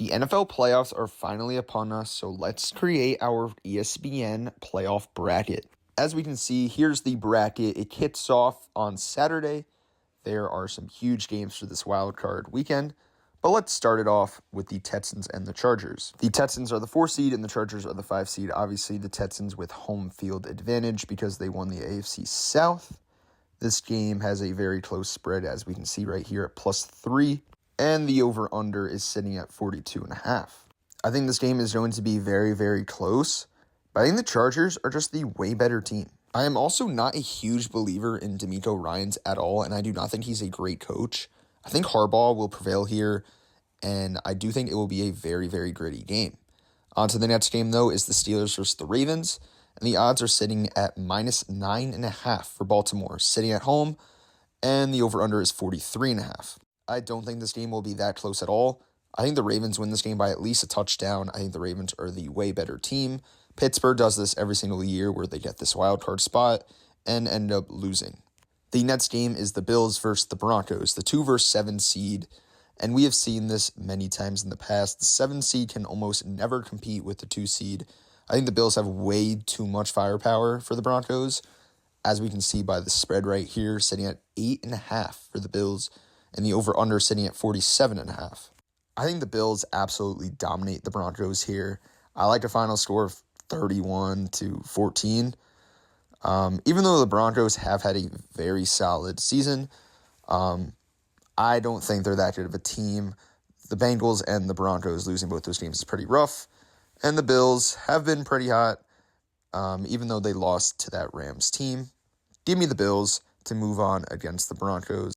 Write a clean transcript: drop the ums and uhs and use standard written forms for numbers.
The NFL playoffs are finally upon us, so let's create our ESPN playoff bracket. As we can see, here's the bracket. It kicks off on Saturday. There are some huge games for this wild card weekend, but let's start it off with the Texans and the Chargers. The Texans are the 4 seed and the Chargers are the 5 seed. Obviously, the Texans with home field advantage because they won the AFC South. This game has a very close spread, as we can see right here at +3. And the over-under is sitting at 42.5. I think this game is going to be very, very close. But I think the Chargers are just the way better team. I am also not a huge believer in DeMeco Ryans at all, and I do not think he's a great coach. I think Harbaugh will prevail here, and I do think it will be a very, very gritty game. On to the next game, though, is the Steelers versus the Ravens, and the odds are sitting at -9.5 for Baltimore, sitting at home, and the over-under is 43.5. I don't think this game will be that close at all. I think the Ravens win this game by at least a touchdown. I think the Ravens are the way better team. Pittsburgh does this every single year where they get this wild card spot and end up losing. The next game is the Bills versus the Broncos, the 2 versus 7 seed. And we have seen this many times in the past. The 7 seed can almost never compete with the 2 seed. I think the Bills have way too much firepower for the Broncos, as we can see by the spread right here, sitting at 8.5 for the Bills, and the over-under sitting at 47.5. I think the Bills absolutely dominate the Broncos here. I like a final score of 31-14. Even though the Broncos have had a very solid season, I don't think they're that good of a team. The Bengals and the Broncos losing both those games is pretty rough. And the Bills have been pretty hot, even though they lost to that Rams team. Give me the Bills to move on against the Broncos.